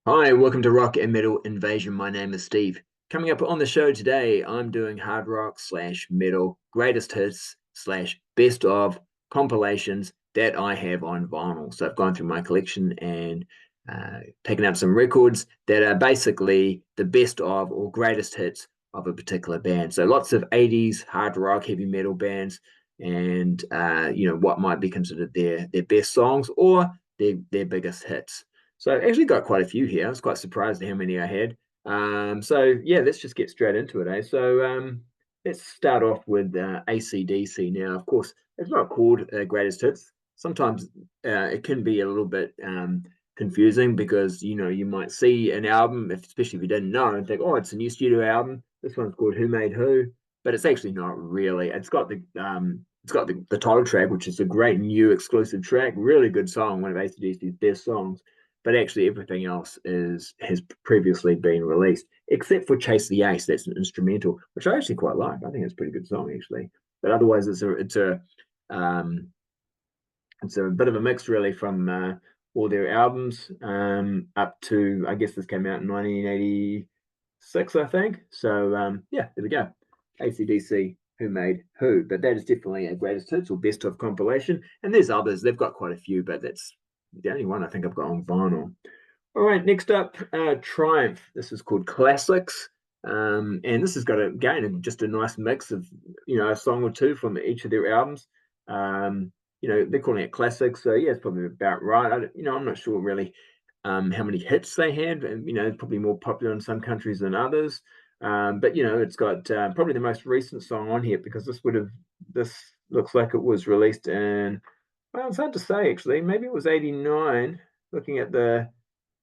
Hi, welcome to Rock and Metal Invasion. My name is Steve. Coming up on the show today, I'm doing hard rock slash metal greatest hits slash best of compilations that I have on vinyl. So I've gone through my collection and taken out some records that are basically the best of or greatest hits of a particular band. So lots of 80s hard rock, heavy metal bands, and what might be considered their best songs or their biggest hits. So I actually got quite a few here. I was quite surprised at how many I had. So yeah, let's just get straight into it, eh? So let's start off with AC/DC. Now, of course, it's not called greatest hits. Sometimes it can be a little bit confusing because you might see an album, especially if you didn't know, and think, oh, it's a new studio album. This one's called Who Made Who, but it's actually not really. It's got the title track, which is a great new exclusive track, really good song, one of AC/DC's best songs, but actually everything else has previously been released, except for Chase the Ace. That's an instrumental, which I actually quite like. I think it's a pretty good song actually. But otherwise, um, it's a bit of a mix really from all their albums up to, I guess this came out in 1986, I think. So yeah, there we go. AC/DC, Who Made Who. But that is definitely a greatest hits or best of compilation. And there's others. They've got quite a few, but that's the only one I think I've got on vinyl. All right, next up, Triumph. This is called Classics. And this has got, again, just a nice mix of, a song or two from each of their albums. They're calling it classics. So, yeah, it's probably about right. I'm not sure really how many hits they had. And, it's probably more popular in some countries than others. But, it's got probably the most recent song on here because this looks like it was released in, well, it's hard to say actually. Maybe it was 89. Looking at yeah,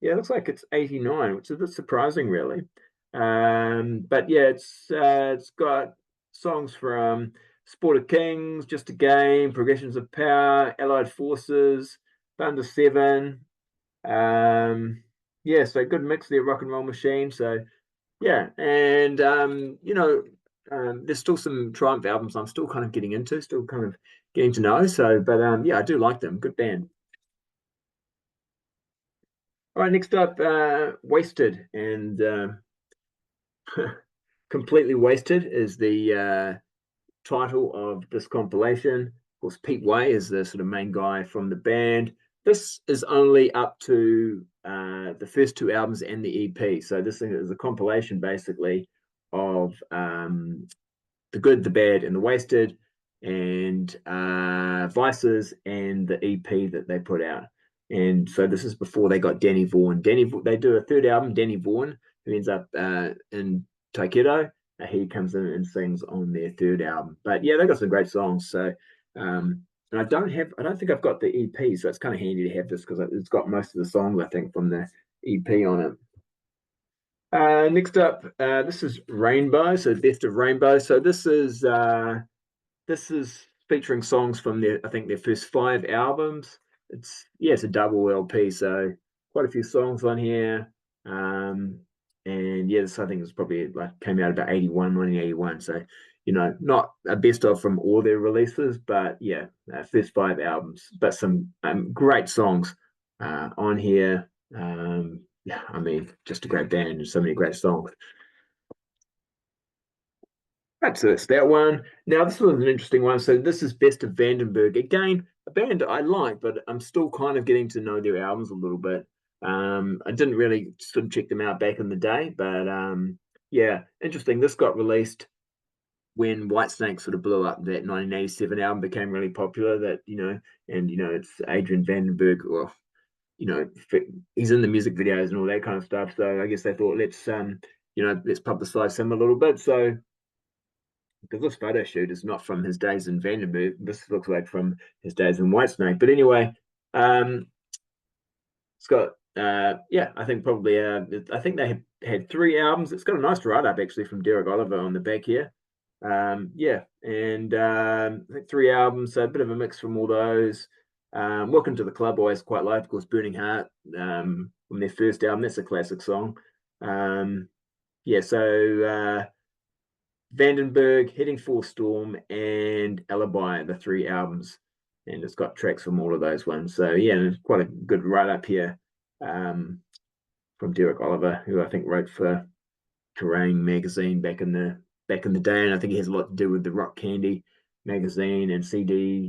it looks like it's 89, which is a bit surprising, really. But yeah, it's got songs from Sport of Kings, Just a Game, Progressions of Power, Allied Forces, Thunder Seven. Um, yeah, so good mix there, Rock and Roll Machine. So yeah, and there's still some Triumph albums I'm still kind of getting into, still kind of getting to know. So, but yeah, I do like them. Good band. All right, next up, Wasted, and Completely Wasted is the title of this compilation. Of course, Pete Way is the sort of main guy from the band. This is only up to the first two albums and the EP. So this thing is a compilation basically of the Good, the Bad, and the Wasted, and Vices, and the EP that they put out. And so this is before they got Danny Vaughan. They do a third album, Danny Vaughan, who ends up in Taikedo. He comes in and sings on their third album. But yeah, they got some great songs. So and I don't think I've got the EP, so it's kind of handy to have this because it's got most of the songs I think from the EP on it. Next up, this is Rainbow, so Best of Rainbow. So this is featuring songs from I think their first five albums. It's a double LP, so quite a few songs on here. And yes, I think it's probably like came out about 1981. So not a best of from all their releases, but yeah, first five albums, but some great songs on here. Yeah, I mean, just a great band and so many great songs. That's it. That one. Now, this was an interesting one. So, this is Best of Vandenberg. Again, a band I like, but I'm still kind of getting to know their albums a little bit. I didn't really sort of check them out back in the day, but yeah, interesting. This got released when Whitesnake sort of blew up. That 1987 album became really popular. And it's Adrian Vandenberg. Well, you know, he's in the music videos and all that kind of stuff. So I guess they thought let's publicize him a little bit. So because this photo shoot is not from his days in Vandenberg. This looks like from his days in Whitesnake. But anyway, it's got yeah, I think probably I think they had three albums. It's got a nice write up actually from Derek Oliver on the back here. Yeah, and I think three albums, so a bit of a mix from all those. Welcome to the Club, always quite like, of course, Burning Heart from their first album. That's a classic song. Yeah, so Vandenberg, Heading for Storm, and Alibi, the three albums. And it's got tracks from all of those ones. So, yeah, quite a good write up here um, from Derek Oliver, who I think wrote for Kerrang magazine back in the day, and I think he has a lot to do with the Rock Candy magazine and CDs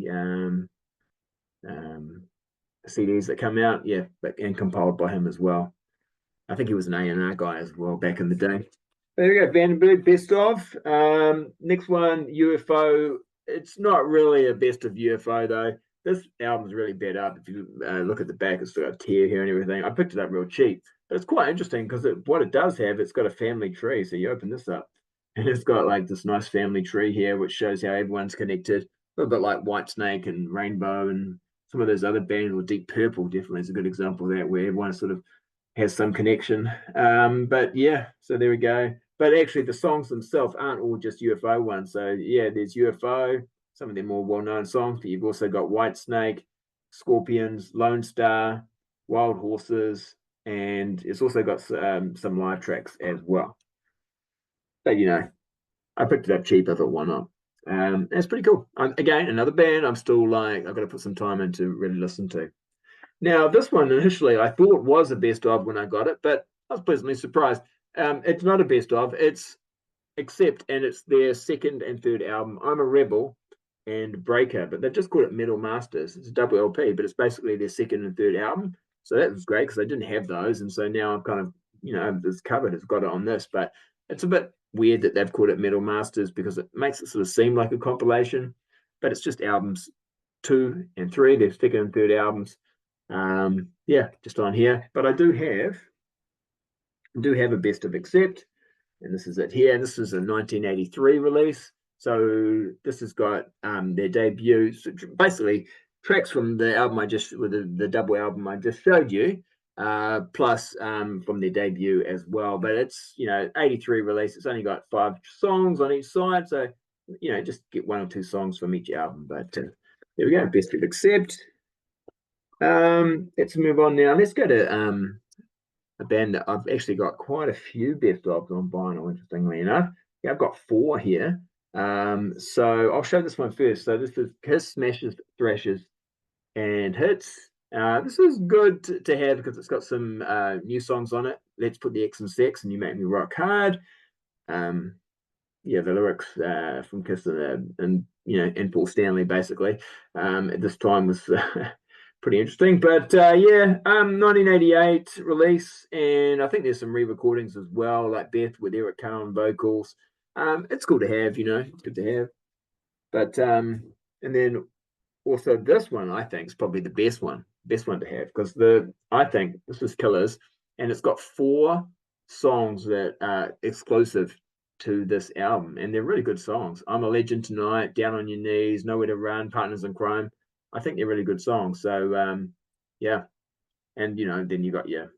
that come out, yeah, and compiled by him as well. I think he was an A&R guy as well back in the day. There we go, Vandenberg, best of. Next one, UFO. It's not really a best of UFO though. This album's really bad up. If you look at the back, it's got a tear here and everything. I picked it up real cheap, but it's quite interesting because what it does have, it's got a family tree. So you open this up, and it's got like this nice family tree here, which shows how everyone's connected. A little bit like Whitesnake and Rainbow and some of those other bands, or Deep Purple definitely is a good example of that, where everyone sort of has some connection. But yeah, so there we go. But actually, the songs themselves aren't all just UFO ones. So yeah, there's UFO, some of the more well-known songs, but you've also got Whitesnake, Scorpions, Lone Star, Wild Horses, and it's also got some live tracks as well. But you know, I picked it up cheap. I thought, why not? It's pretty cool. Again, another band I'm still like, I've got to put some time in to really listen to. Now, this one initially I thought was a best of when I got it, but I was pleasantly surprised. It's not a best of, it's Accept, and it's their second and third album. I'm a Rebel and Breaker, but they've just called it Metal Masters. It's a double LP, but it's basically their second and third album. So that was great because I didn't have those. And so now I've kind of, this cover has got it on this, but it's a bit weird that they've called it Metal Masters because it makes it sort of seem like a compilation, but it's just albums 2 and 3, their second and third albums. Yeah, just on here. But I do have a best of Accept, and this is it here. This is a 1983 release. So this has got their debut, so basically tracks from the album the double album I just showed you, plus from their debut as well. But it's 83 release. It's only got 5 songs on each side, so just get 1 or 2 songs from each album. But there we go, best of Accept. Let's move on now. Let's go to a band that I've actually got quite a few best ofs on vinyl, interestingly enough. Yeah, I've got 4 here. So I'll show this one first. So this is Kiss, Smashes, Thrashes, and Hits. This is good to have because it's got some new songs on it. Let's Put the X in Sex and You Make Me Rock Hard. Yeah, the lyrics from Kiss and Paul Stanley basically at this time was pretty interesting. But yeah, 1988 release, and I think there's some re-recordings as well, like Beth with Eric Carr on vocals. It's cool to have, it's good to have. But and then also this one I think is probably the best one to have because I think this is Killers, and it's got 4 songs that are exclusive to this album, and they're really good songs. I'm a Legend Tonight, Down on Your Knees, Nowhere to Run, Partners in Crime. I think they're really good songs. So yeah, and then you got your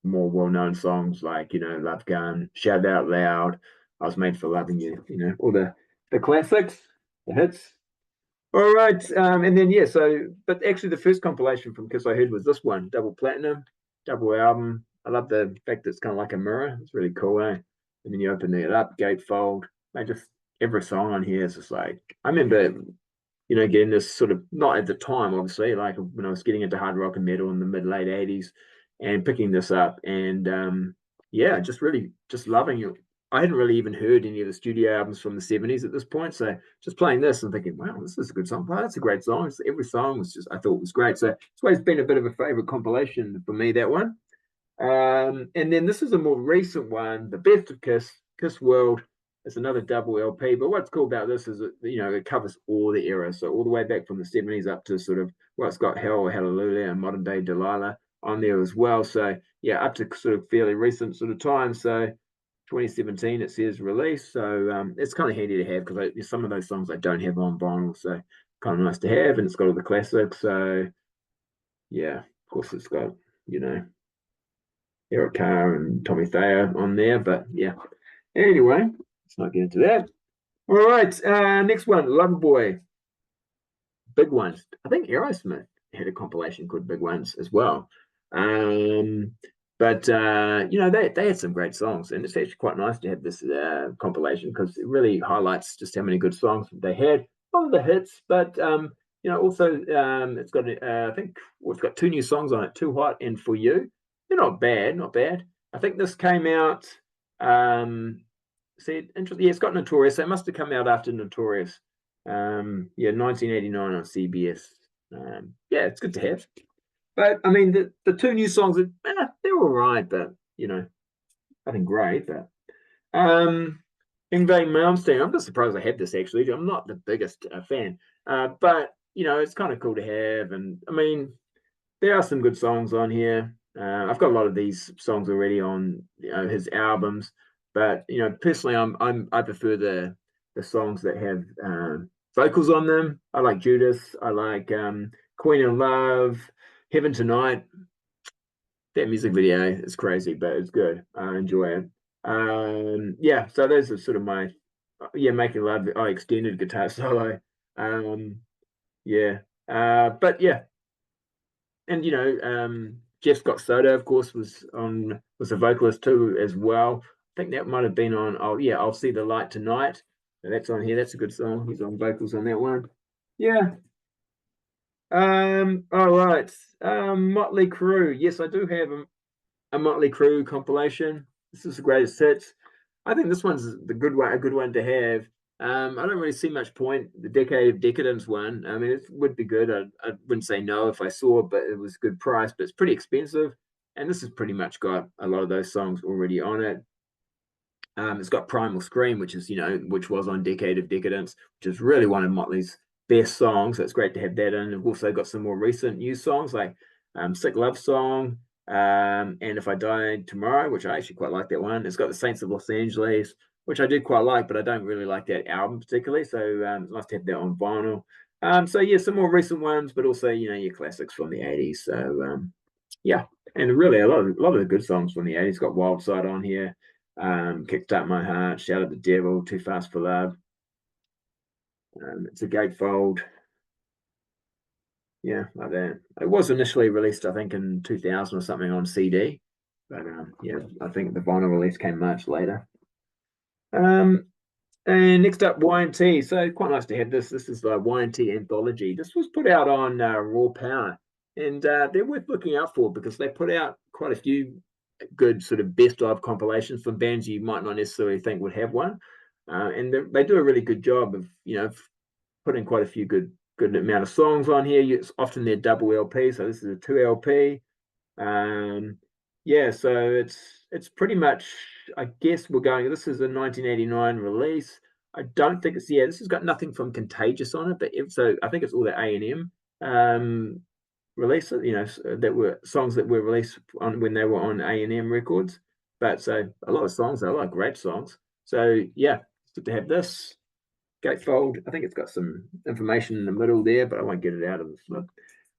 more well-known songs like Love Gun, Shout It Out Loud, I Was Made for Loving You, all the classics, the hits. All right, and then yeah, but actually the first compilation from Kiss I heard was this one, double platinum, double album. I love the fact that it's kind of like a mirror. It's really cool, eh? And then you open it up, gatefold. Just every song on here is just like, I remember getting this sort of, not at the time, obviously, like when I was getting into hard rock and metal in the mid-late 80s and picking this up. And yeah, just loving it. I hadn't really even heard any of the studio albums from the 70s at this point. So just playing this and thinking, wow, this is a good song. Wow, that's a great song. Every song was I thought was great. So it's always been a bit of a favorite compilation for me, that one. And then this is a more recent one, The Best of Kiss World. It's another double LP, but what's cool about this is that it covers all the eras, so all the way back from the 70s up to sort of it's got Hell, Hallelujah, and Modern Day Delilah on there as well. So yeah, up to sort of fairly recent sort of time. So 2017 it says release. So it's kind of handy to have because some of those songs I don't have on vinyl, so kind of nice to have, and it's got all the classics. So yeah, of course it's got Eric Carr and Tommy Thayer on there, but yeah. Anyway, let's not get into that. All right, next one, Loverboy. Big Ones. I think Aerosmith had a compilation called Big Ones as well. But they had some great songs, and it's actually quite nice to have this compilation because it really highlights just how many good songs they had. Some of the hits, but also it's got I think it's got 2 new songs on it, Too Hot and For You. they're not bad, not bad. I think this came out. See, interesting. Yeah, it's got Notorious. So it must have come out after Notorious. Yeah, 1989 on CBS. Yeah, it's good to have. But I mean, the two new songs, they're all right, but nothing great. But Ingve Malmsteen, I'm just surprised I have this actually. I'm not the biggest fan, but it's kind of cool to have. And I mean, there are some good songs on here. I've got a lot of these songs already on his albums, but personally, I prefer the songs that have vocals on them. I like Judas. I like Queen of Love, Heaven Tonight. That music video is crazy, but it's good. I enjoy it. Yeah, so those are sort of my Making Love. I extended guitar solo. Yeah, but yeah, and Jeff Scott Soto, of course, was a vocalist too as well. I think that might have been on. Oh yeah, I'll See the Light Tonight. So that's on here. That's a good song. He's on vocals on that one. Yeah. All right. Motley Crue. Yes, I do have a Motley Crue compilation. This is the greatest hits. I think this one's a good one to have. I don't really see much point. The Decade of Decadence one. I mean, it would be good. I wouldn't say no if I saw it, but it was a good price. But it's pretty expensive, and this has pretty much got a lot of those songs already on it. It's got Primal Scream, which which was on Decade of Decadence, which is really one of Motley's best songs. So it's great to have that in. We've also got some more recent new songs like Sick Love Song, and If I Died Tomorrow, which I actually quite like that one. It's got the Saints of Los Angeles, which I did quite like, but I don't really like that album particularly. So it's nice to have that on vinyl. So yeah, some more recent ones, but also your classics from the 80s. So yeah, and really a lot of the good songs from the 80s. Got Wild Side on here. Kickstart My Heart, Shout at the Devil, Too Fast for Love. It's a gatefold. Yeah, like that. It was initially released, I think, in 2000 or something on CD, but yeah, I think the vinyl release came much later. And next up, Y&T. So quite nice to have this. This is the Y&T anthology. This was put out on Raw Power, and they're worth looking out for because they put out quite a few good sort of best of compilations from bands you might not necessarily think would have one, and they do a really good job of putting quite a few good amount of songs on here. It's often they're double LP, so this is a 2 LP. Yeah, so it's pretty much, I guess we're going. This is a 1989 release. I don't think it's this has got nothing from Contagious on it, but so I think it's all the A&M releases, that were songs that were released on when they were on A&M records. But so a lot of songs, I like great songs. So yeah, it's good to have this gatefold. I think it's got some information in the middle there, but I won't get it out of the flip.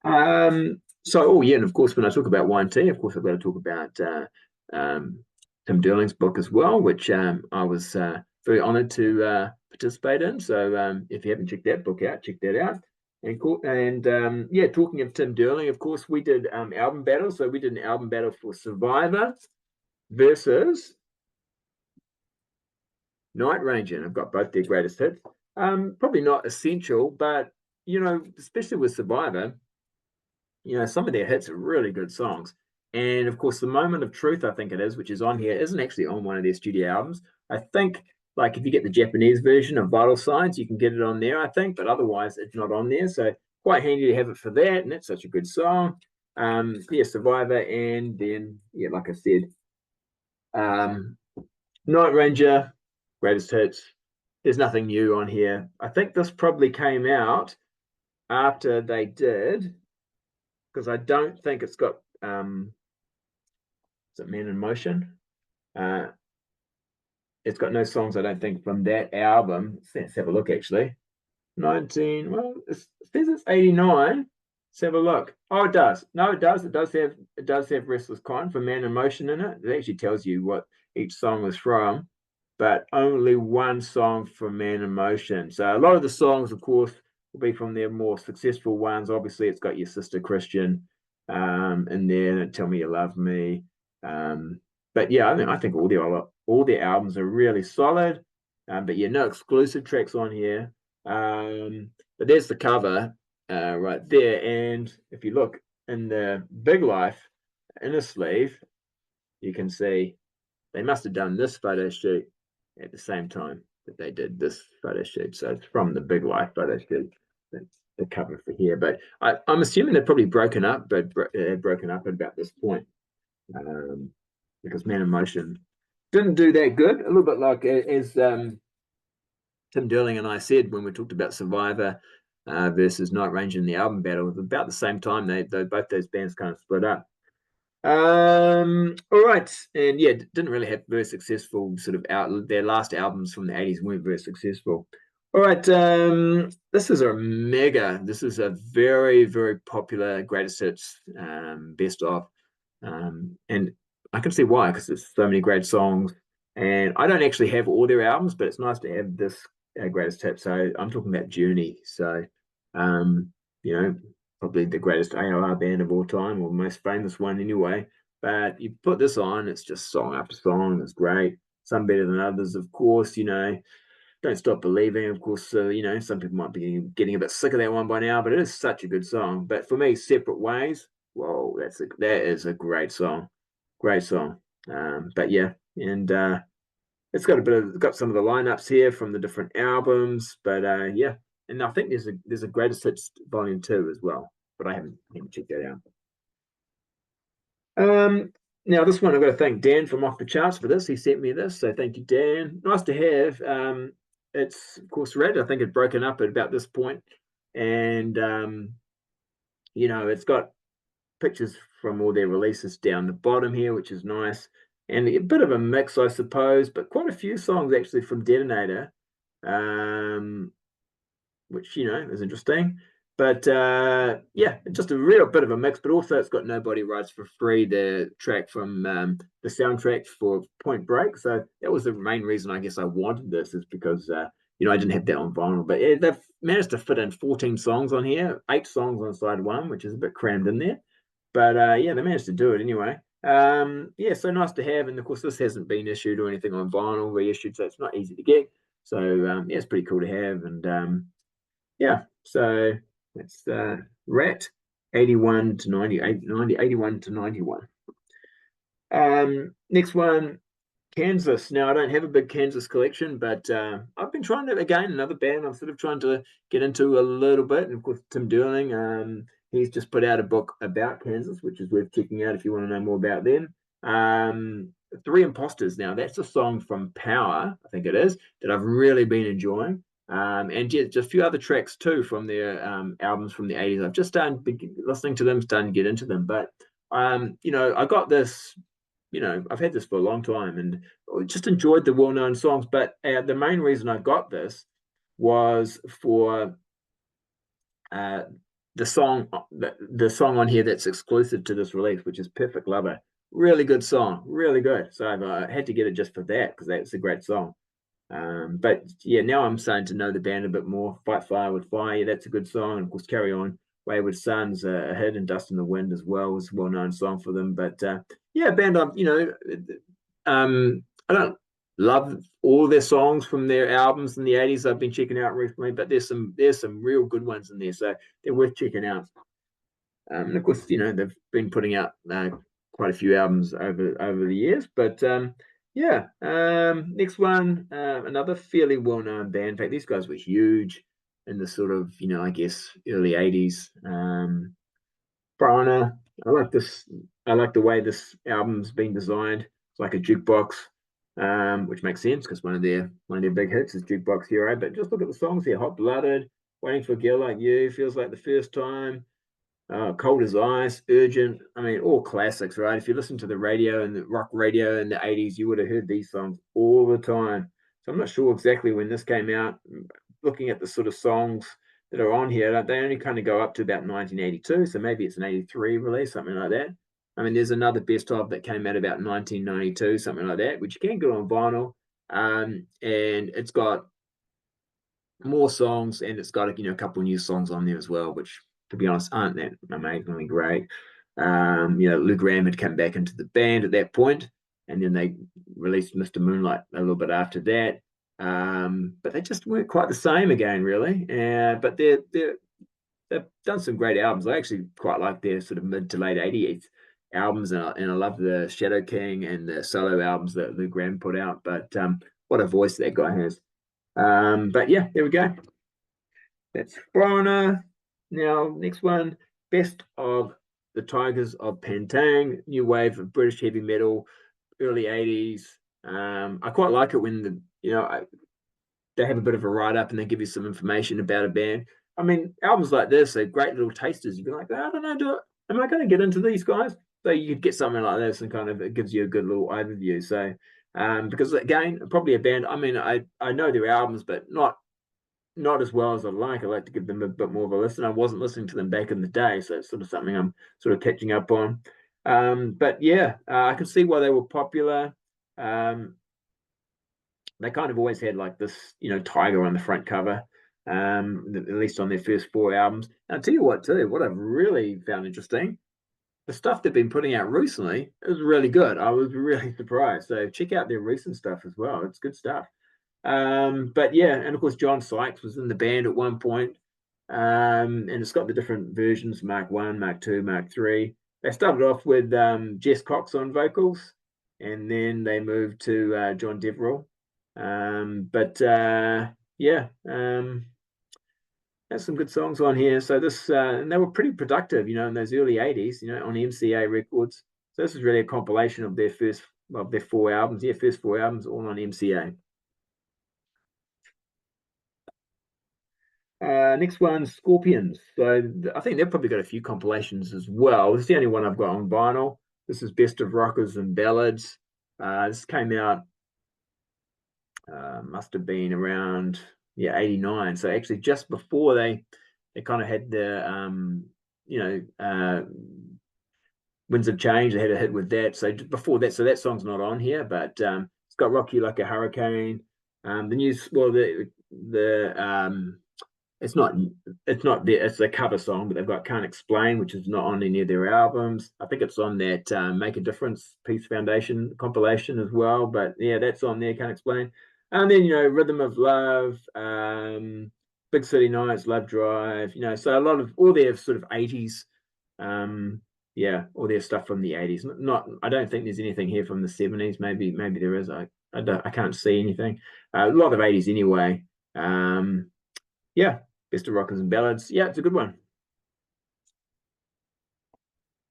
And of course, when I talk about Y&T, of course, I've got to talk about Tim Derling's book as well, which I was very honored to participate in. So if you haven't checked that book out, check that out. And talking of Tim Derling, of course, we did album battle. So we did an album battle for Survivor versus Night Ranger. And I've got both their greatest hits. Probably not essential, but especially with Survivor, some of their hits are really good songs. And of course, The Moment of Truth, I think it is, which is on here, isn't actually on one of their studio albums. I think, like, if you get the Japanese version of Vital Signs, you can get it on there, I think, but otherwise it's not on there. So quite handy to have it for that, and it's such a good song. Survivor, and then, like I said, Night Ranger, greatest hits. There's nothing new on here. I think this probably came out after they did, because I don't think it's got is it Man in Motion? It's got no songs, I don't think, from that album. Let's have a look actually. 19, well, it says it's 89. Let's have a look. Oh, it does. No, it does. It does have Restless Kind for Man in Motion in it. It actually tells you what each song was from, but only one song from Man in Motion. So a lot of the songs, of course, will be from their more successful ones. Obviously, it's got Your Sister Christian in there, Tell Me You Love Me. But yeah, I think all their albums are really solid. But no exclusive tracks on here. But there's the cover right there, and if you look in the Big Life inner sleeve, you can see they must have done this photo shoot at the same time that they did this photo shoot. So it's from the Big Life photo shoot. That's the cover for here. But I'm assuming they're probably broken up, but broken up at about this point, because Man in Motion didn't do that good. A little bit like as Tim Derling and I said when we talked about Survivor versus Night Ranger in the album battle, about the same time they both those bands kind of split up. All right, and yeah, didn't really have very successful sort of out. Their last albums from the 80s weren't very successful. All right, this is a mega. This is a very very popular greatest hits best of, and I can see why, because there's so many great songs. And I don't actually have all their albums, but it's nice to have this greatest hits. So I'm talking about Journey. So, you know, probably the greatest AOR band of all time, or most famous one anyway. But you put this on, it's just song after song. It's great. Some better than others, of course. Don't Stop Believing, of course. Some people might be getting a bit sick of that one by now, but it is such a good song. But for me, Separate Ways, whoa, that is a great song, great song. But yeah, and it's got some of the lineups here from the different albums. But yeah, and I think there's a greatest hits volume 2 as well, but I haven't checked that out. Now this one I've got to thank Dan from Off the Charts for this. He sent me this, so thank you, Dan. Nice to have. It's of course red. I think it broken up at about this point, and it's got pictures from all their releases down the bottom here, which is nice, and a bit of a mix, I suppose, but quite a few songs actually from Detonator, which is interesting. But yeah, just a real bit of a mix. But also, it's got Nobody Writes for Free, the track from the soundtrack for Point Break. So that was the main reason I guess I wanted this, is because I didn't have that on vinyl. But yeah, they've managed to fit in 14 songs on here, 8 songs on side 1, which is a bit crammed in there. But yeah, they managed to do it anyway. Yeah, so nice to have. And of course, this hasn't been issued or anything on vinyl, reissued, so it's not easy to get. So yeah, it's pretty cool to have. And yeah, so it's Ratt 81 to 98, 81 to 91. Next one, Kansas. Now, I don't have a big Kansas collection, but I've been trying to, again, another band I'm sort of trying to get into a little bit. And of course, Tim Derling, he's just put out a book about Kansas, which is worth checking out if you want to know more about them. Three Imposters. Now, that's a song from Power, I think it is, that I've really been enjoying. And just a few other tracks too from their albums from the 80s. I've just started listening to them, starting to get into them. But I got this, I've had this for a long time and just enjoyed the well-known songs. But the main reason I got this was for the song on here that's exclusive to this release, which is Perfect Lover. Really good song, really good. So I had to get it just for that, because that's a great song. But yeah, now I'm starting to know the band a bit more. Fight Fire with Fire, yeah, that's a good song. And of course, Carry On, Wayward Sons, a hit, and Dust in the Wind as well was a well-known song for them. But yeah, band, I don't love all their songs from their albums in the 80s I've been checking out recently, but there's some real good ones in there, so they're worth checking out. And of course, they've been putting out quite a few albums over the years, but yeah. Next one, another fairly well-known band. In fact, these guys were huge in the sort of, I guess, early 80s. Prana. I like this. I like the way this album's been designed. It's like a jukebox, which makes sense because one of their big hits is Jukebox Hero. But just look at the songs here: Hot Blooded, Waiting for a Girl Like You, Feels Like the First Time, Cold as Ice, Urgent. I mean, all classics, right? If you listen to the radio and the rock radio in the 80s, you would have heard these songs all the time. So I'm not sure exactly when this came out. Looking at the sort of songs that are on here, they only kind of go up to about 1982. So maybe it's an 83 release, something like that. I mean, there's another best of that came out about 1992, something like that, which you can get on vinyl. And it's got more songs, and it's got a couple new songs on there as well, which, to be honest, aren't that amazingly great. Lou Gramm had come back into the band at that point, and then they released Mr. Moonlight a little bit after that. But they just weren't quite the same again, really. But they've done some great albums. I actually quite like their sort of mid to late 80s albums, and I love the Shadow King and the solo albums that Lou Gramm put out. But what a voice that guy has. But yeah, there we go. That's Foreigner. Now, next one, Best of the Tigers of Pantang, new wave of British heavy metal, early 80s. I quite like it when they have a bit of a write up and they give you some information about a band. I mean, albums like this are great little tasters. You'd be like, I don't know, am I going to get into these guys? So you could get something like this and kind of it gives you a good little overview. So, because again, probably a band. I mean, I know their albums, but not as well as I'd like. I'd like to give them a bit more of a listen. I wasn't listening to them back in the day, so it's sort of something I'm sort of catching up on. But yeah, I can see why they were popular. They kind of always had like this, tiger on the front cover, at least on their first four albums. And I'll tell you what, too, what I've really found interesting, the stuff they've been putting out recently is really good. I was really surprised. So check out their recent stuff as well. It's good stuff. But yeah, and of course, John Sykes was in the band at one point. And it's got the different versions, Mark 1, Mark 2, Mark 3. They started off with Jess Cox on vocals, and then they moved to John Deverell. But yeah, there's some good songs on here. So this, and they were pretty productive, in those early 80s, on MCA Records. So this is really a compilation of their four albums. Yeah, first four albums, all on MCA. Next one, Scorpions. So I think they've probably got a few compilations as well. This is the only one I've got on vinyl. This is Best of Rockers and Ballads. This came out, must have been around 89. So actually just before they kind of had the Winds of Change. They had a hit with that. So before that, so that song's not on here, but it's got Rock You Like a Hurricane. The news, well, the it's not it's a cover song, but they've got Can't Explain, which is not on any of their albums. I think it's on that Make a Difference Peace Foundation compilation as well, but yeah, that's on there, Can't Explain. And then Rhythm of Love, Big City Nights, Love Drive, so a lot of all their sort of 80s, all their stuff from the 80s. I don't think there's anything here from the 70s. Maybe there is. I can't see anything. A lot of 80s anyway. Yeah, Best of Rockers and Ballads. Yeah, it's a good one.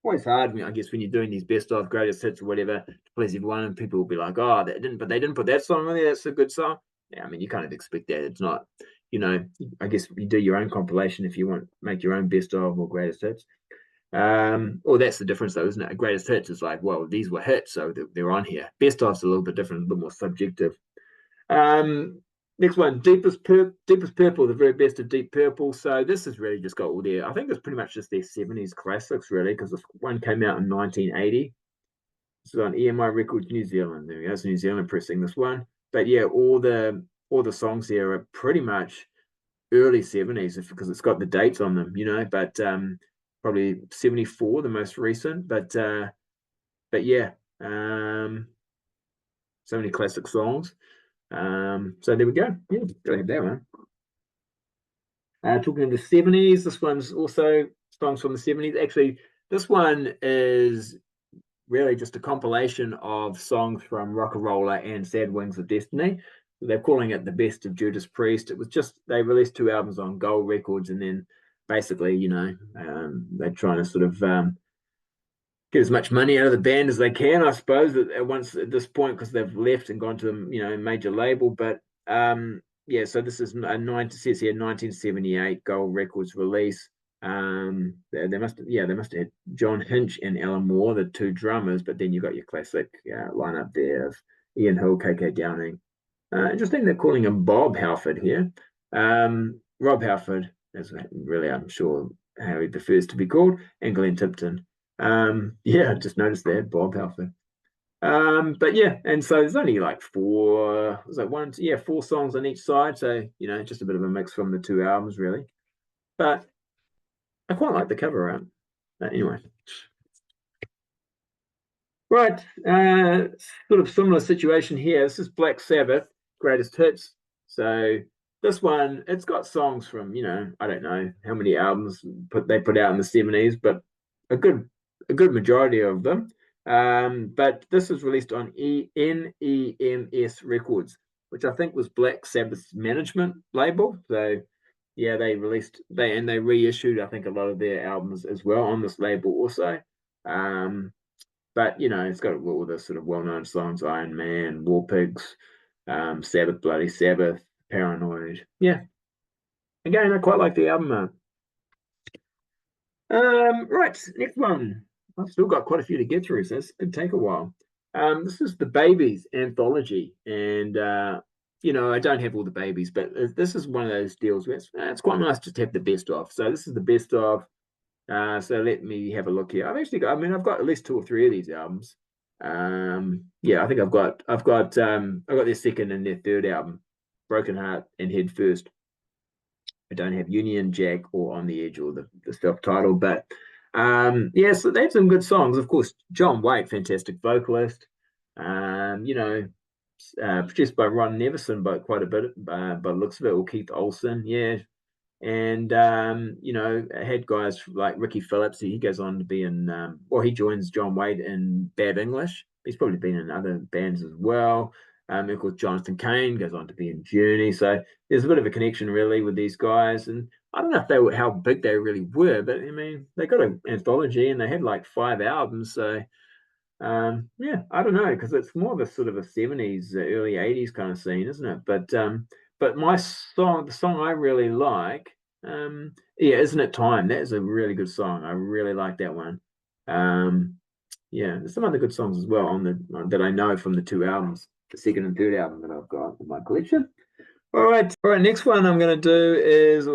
Always hard, I guess, when you're doing these best of greatest hits or whatever to please everyone, and people will be like, "Oh, they didn't put that song on there. That's a good song." Yeah, I mean, you kind of expect that. It's not, I guess you do your own compilation if you want make your own best of or greatest hits. Or that's the difference, though, isn't it? Greatest hits is like, well, these were hits, so they're on here. Best of's a little bit different, a bit more subjective. Next one, Deepest Purple, the very best of Deep Purple. So this has really just got all their, I think it's pretty much just their 70s classics, really, because this one came out in 1980. This is on EMI Records New Zealand. There we go, it's New Zealand pressing this one. But yeah, all the songs here are pretty much early 70s because it's got the dates on them, but probably 74, the most recent. But yeah, so many classic songs. So there we go. Yeah, gotta have that one. Talking of the 70s, this one's also songs from the 70s. Actually, this one is really just a compilation of songs from Rock'n'Roller and Sad Wings of Destiny. They're calling it the best of Judas Priest. It was just they released two albums on Gold Records, and then basically, they're trying to sort of get as much money out of the band as they can, I suppose, at this point, because they've left and gone to a major label. But so this is says here 1978 Gold Records release. They must have had John Hinch and Alan Moore, the two drummers, but then you got your classic lineup there of Ian Hill, KK Downing. Interesting, they're calling him Bob Halford here. Rob Halford, as really I'm sure how he prefers to be called, and Glenn Tipton. I just noticed that, Bob Halford. But yeah, and so there's only like four songs on each side, so just a bit of a mix from the two albums, really. But I quite like the cover art. Anyway. Right, sort of similar situation here. This is Black Sabbath, greatest hits. So this one, it's got songs from, I don't know how many albums they put out in the 70s, but a good a good majority of them. But this was released on NEMS Records, which I think was Black Sabbath's management label. So yeah, they reissued, I think, a lot of their albums as well on this label also. But it's got all the sort of well-known songs: Iron Man, War Pigs, Sabbath, Bloody Sabbath, Paranoid. Yeah, again, I quite like the album. Right, next one. I've still got quite a few to get through, so this could take a while. This is the Babies anthology, and I don't have all the Babies, but this is one of those deals where it's quite nice just to have the best of. So this is the best of. So let me have a look here. I've got at least 2 or 3 of these albums. Yeah, I think I've got their second and their third album, Broken Heart and Head First. I don't have Union Jack or On the Edge or the self-title, but yeah, so they have some good songs. Of course, John Waite, fantastic vocalist. Produced by Ron Nevison, but quite a bit by the looks of it, or Keith Olsen, yeah. And had guys like Ricky Phillips. He goes on to be in he joins John Waite in Bad English. He's probably been in other bands as well. Of course, Jonathan Cain goes on to be in Journey. So there's a bit of a connection really with these guys. And I don't know if how big they really were, but I mean, they got an anthology and they had like 5 albums. So yeah, I don't know, because it's more of a sort of a 70s, early 80s kind of scene, isn't it? But the song I really like, yeah, Isn't It Time? That is a really good song. I really like that one. Yeah, there's some other good songs as well that I know from the 2 albums, the second and third album that I've got in my collection. All right. Next one I'm going to do is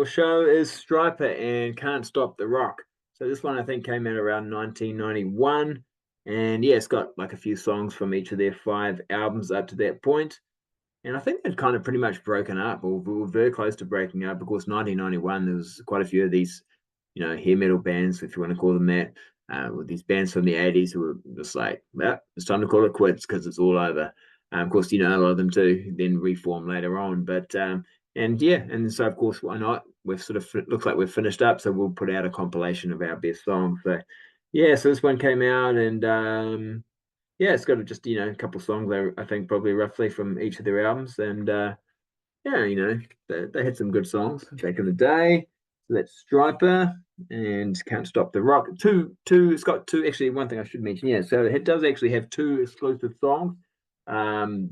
Striper and Can't Stop the Rock. So this one I think came out around 1991. And yeah, it's got like a few songs from each of their 5 albums up to that point. And I think they'd kind of pretty much broken up, or were very close to breaking up. Of course, 1991, there was quite a few of these, hair metal bands, if you want to call them that, with these bands from the 80s who were just like, well, it's time to call it quits because it's all over. Of course, a lot of them too then reform later on. But and yeah, and so of course, why not? We've sort of looks like we've finished up, so we'll put out a compilation of our best songs. So yeah, so this one came out, and yeah, it's got just a couple of songs I think probably roughly from each of their albums, and yeah, they had some good songs back in the day. So that's Striper and Can't Stop the Rock. It's got 2. Actually, one thing I should mention, yeah. So it does actually have 2 exclusive songs,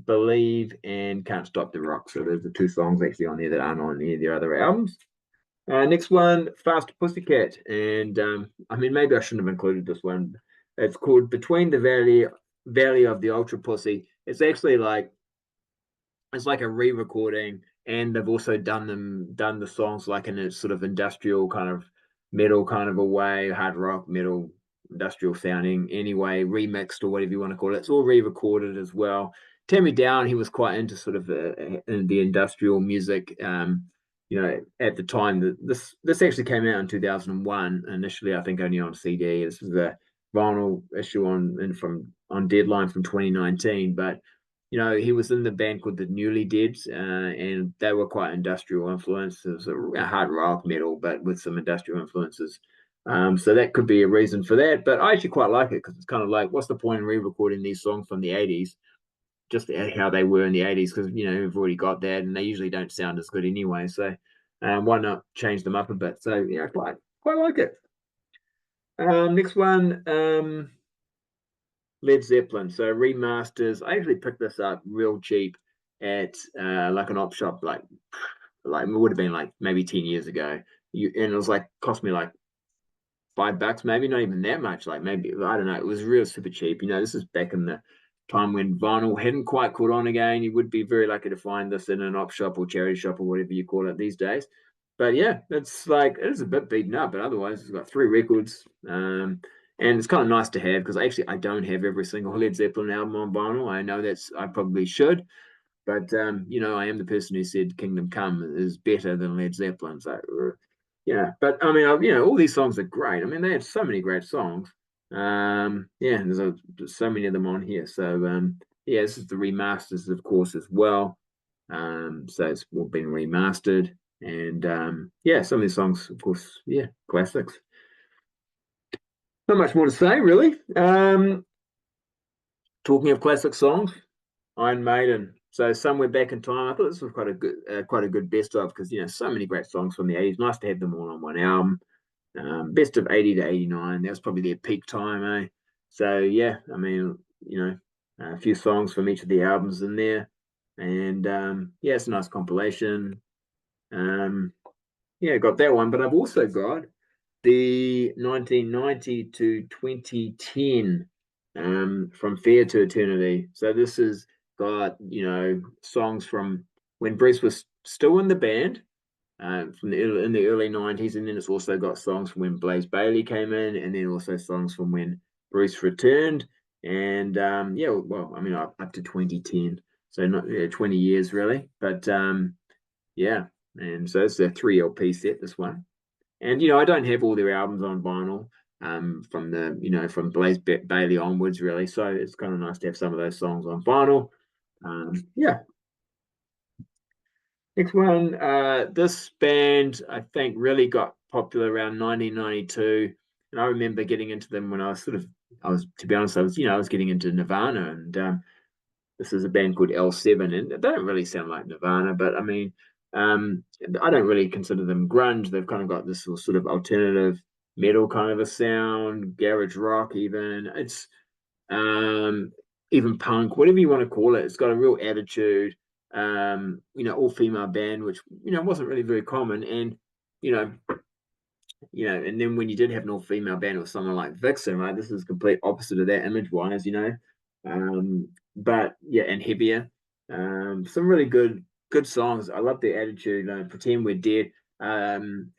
Believe and Can't Stop the Rock. So there's the 2 songs actually on there that aren't on any of their other albums. Next one, Fast Pussycat, and maybe I shouldn't have included this one. It's called Between the Valley of the Ultra Pussy. It's actually it's like a re-recording, and they've also done the songs like in a sort of industrial kind of metal kind of a way, hard rock metal industrial sounding anyway, remixed or whatever you want to call it. It's all re-recorded as well. Tammy Down, he was quite into sort of the industrial music. At the time, this actually came out in 2001. Initially, I think only on CD. This was a vinyl issue on Deadline from 2019, but he was in the band called the Newly Deads, and they were quite industrial influences, a hard rock metal, but with some industrial influences. So that could be a reason for that. But I actually quite like it because it's kind of like, what's the point in re-recording these songs from the 80s, just how they were in the 80s? Because we've already got that, and they usually don't sound as good anyway. So why not change them up a bit? So yeah, quite like it. Next one. Led Zeppelin, so remasters. I actually picked this up real cheap at like an op shop, like it would have been like maybe 10 years ago. And it was like cost me like $5, maybe not even that much. Like maybe I don't know. It was real super cheap. This is back in the time when vinyl hadn't quite caught on again. You would be very lucky to find this in an op shop or charity shop or whatever you call it these days. But yeah, it's like it is a bit beaten up, but otherwise it's got 3 records. And it's kind of nice to have because I don't have every single Led Zeppelin album on vinyl. I know I probably should, but I am the person who said Kingdom Come is better than Led Zeppelin. So yeah, but all these songs are great. They had so many great songs. Yeah, there's so many of them on here. So yeah, this is the remasters, of course, as well. So it's all been remastered, and yeah, some of these songs, of course, yeah, classics. Not much more to say, really. Talking of classic songs, Iron Maiden. So somewhere back in time, I thought this was quite a good best of, because so many great songs from the 80s. Nice to have them all on one album. Best of 80 to 89. That was probably their peak time, eh? So yeah, I mean, a few songs from each of the albums in there, and yeah, it's a nice compilation. Yeah, got that one, but I've also got the 1990 to 2010, from Fear to Eternity. So this has got songs from when Bruce was still in the band, in the early 90s, and then it's also got songs from when Blaze Bayley came in, and then also songs from when Bruce returned, and yeah, well, I mean up to 2010, so not 20 years really, but yeah, and so it's a 3 LP set, this one. And I don't have all their albums on vinyl, from the from Blaze Bayley onwards, really. So it's kind of nice to have some of those songs on vinyl. Yeah. Next one. This band I think really got popular around 1992, and I remember getting into them when I was, to be honest, I was getting into Nirvana, and this is a band called L7, and they don't really sound like Nirvana, but I mean, I don't really consider them grunge. They've kind of got this sort of alternative metal kind of a sound, garage rock, even. It's um, even punk, whatever you want to call it. It's got a real attitude. All female band, which wasn't really very common, and you know, and then when you did have an all-female band, it was someone like Vixen, right? This is complete opposite of that image-wise, but yeah, and heavier. Some really good songs. I love the attitude. Pretend We're Dead.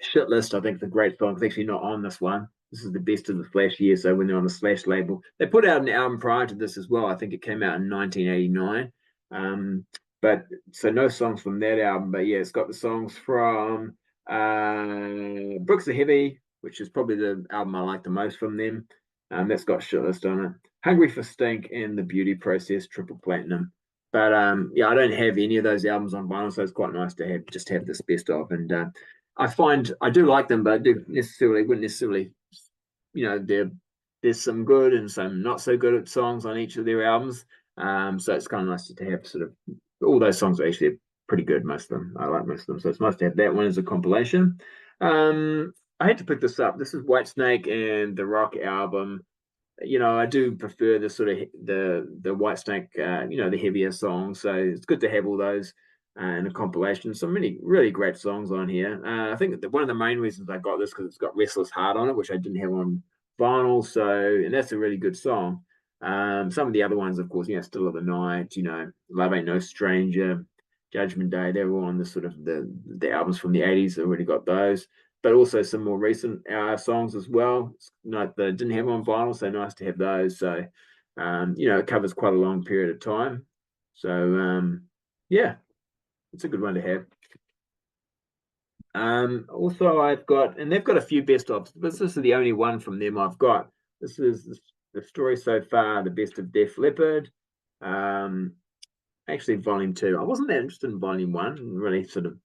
Shit List, I think, is a great song. It's actually not on this one. This is the best of the Slash year. So when they're on the Slash label, they put out an album prior to this as well. I think it came out in 1989. But so no songs from that album. But yeah, it's got the songs from Brooks the Heavy, which is probably the album I like the most from them. That's got Shitlist on it. Hungry for Stink and The Beauty Process, triple platinum. But yeah, I don't have any of those albums on vinyl, so it's quite nice to have this best of. And I find I do like them, but I wouldn't necessarily, there's some good and some not so good songs on each of their albums. So it's kind of nice to have sort of all those songs are actually pretty good, most of them. I like most of them. So it's nice to have that one as a compilation. I had to pick this up. This is Whitesnake and the Rock album. I do prefer the sort of the Whitesnake, the heavier songs. So it's good to have all those in a compilation. Some really, really great songs on here. I think that one of the main reasons I got this because it's got Restless Heart on it, which I didn't have on vinyl. So, and that's a really good song. Some of the other ones, of course, Still of the Night, Love Ain't No Stranger, Judgment Day, they're all on the sort of the albums from the 80s. I already got those, but also some more recent songs as well. That didn't have on vinyl, so nice to have those. So, it covers quite a long period of time. So, yeah, it's a good one to have. Also, I've got, and they've got a few best ofs, but this is the only one from them I've got. This is the story so far, the best of Def Leppard. Actually, volume 2. I wasn't that interested in volume 1, and really sort of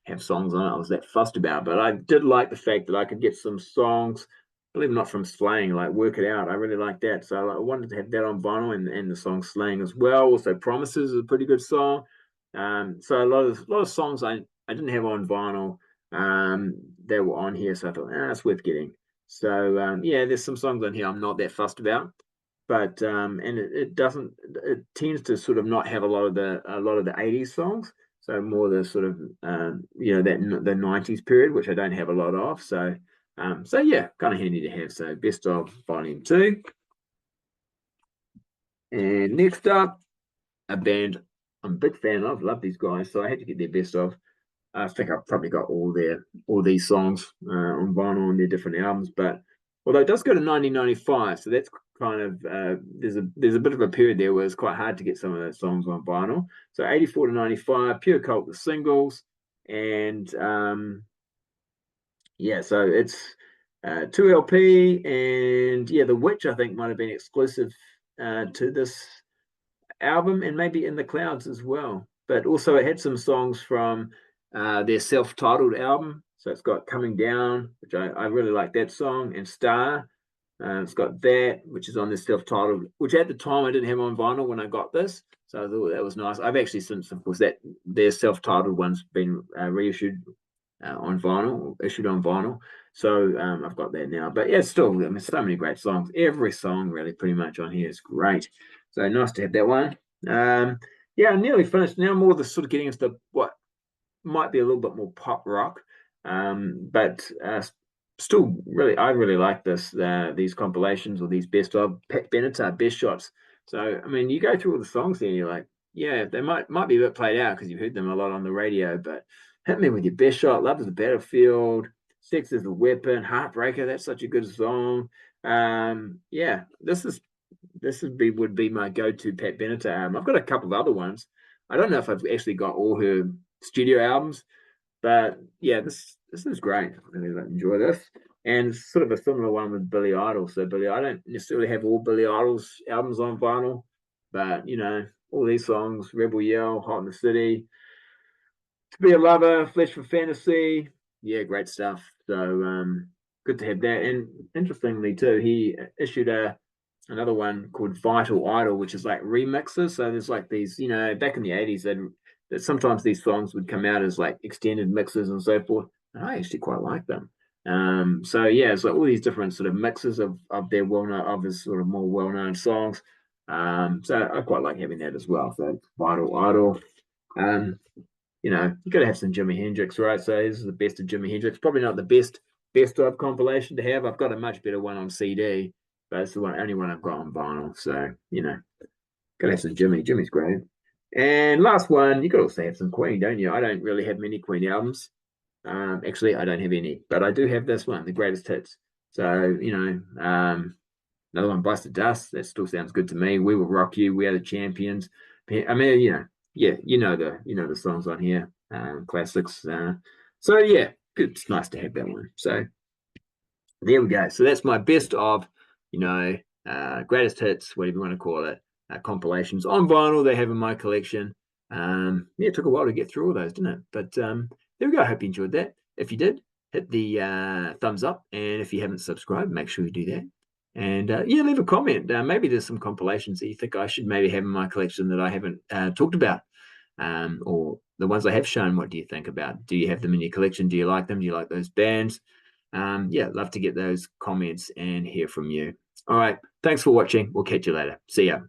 have songs on it I was that fussed about, but I did like the fact that I could get some songs, believe it or not, from Slaying, like Work It Out. I really like that. So I wanted to have that on vinyl, and the song Slaying as well. Also, Promises is a pretty good song. So a lot of songs I didn't have on vinyl, they were on here, so I thought, it's worth getting. So yeah, there's some songs on here I'm not that fussed about, but and it tends to sort of not have a lot of the 80s songs, so more the sort of that the 90s period, which I don't have a lot of. So so yeah, kind of handy to have. So best of volume 2. And next up, a band I'm a big fan of, love these guys, so I had to get their best of. I think I've probably got all these songs on vinyl on their different albums, but although it does go to 1995, so that's kind of there's a bit of a period there where it's quite hard to get some of those songs on vinyl. So 84 to 95, Pure Cult, the singles, and yeah, so it's 2 LP, and yeah, The Witch I think might have been exclusive to this album, and maybe In the Clouds as well. But also it had some songs from their self-titled album. So it's got Coming Down, which I really like that song, and Star. It's got that, which is on this self-titled, which at the time I didn't have on vinyl when I got this, so I thought that was nice. I've actually since, of course, that their self-titled one's been reissued on vinyl, issued on vinyl. So I've got that now. But yeah, still, I mean, so many great songs. Every song really pretty much on here is great. So nice to have that one. Yeah, I'm nearly finished. Now more the sort of getting into the what might be a little bit more pop rock. But still really I really like these compilations or these best of Pat Benatar best shots. So I mean you go through all the songs there and you're like, yeah, they might be a bit played out because you've heard them a lot on the radio, but hit me with your best shot, Love is the Battlefield, Sex is the Weapon, Heartbreaker, that's such a good song. Yeah, would be my go-to Pat Benatar album. I've got a couple of other ones. I don't know if I've actually got all her studio albums, but yeah, this is great. I really enjoy this. And sort of a similar one with Billy Idol. So I don't necessarily have all Billy Idol's albums on vinyl, but you know, all these songs, Rebel Yell, Hot in the City, To Be a Lover, Flesh for Fantasy. Yeah, great stuff. So good to have that. And interestingly too, he issued another one called Vital Idol, which is like remixes. So there's like these, you know, back in the 80s, that sometimes these songs would come out as like extended mixes and so forth. And I actually quite like them. So yeah, it's like all these different sort of mixes of their well-known, of his sort of more well-known songs. So I quite like having that as well. So Vital Idol. You know, you got to have some Jimi Hendrix, right? So this is the best of Jimi Hendrix. Probably not the best of compilation to have. I've got a much better one on CD, but it's the only one I've got on vinyl. So you know, gotta have some Jimmy. Jimmy's great. And last one, you could also have some Queen, don't you? I don't really have many Queen albums. Actually, I don't have any, but I do have this one, the greatest hits. So you know, another one, Bites the Dust. That still sounds good to me. We Will Rock You. We Are the Champions. I mean, you know, yeah, you know the songs on here, classics. So yeah, it's nice to have that one. So there we go. So that's my best of, you know, greatest hits, whatever you want to call it, compilations on vinyl they have in my collection. Yeah, it took a while to get through all those, didn't it? But there we go. I hope you enjoyed that. If you did, hit the thumbs up, and if you haven't subscribed, make sure you do that. And yeah, leave a comment. Maybe there's some compilations that you think I should maybe have in my collection that I haven't talked about, or the ones I have shown. What do you think about? Do you have them in your collection? Do you like them? Do you like those bands? Yeah, love to get those comments and hear from you. All right. Thanks for watching. We'll catch you later. See ya.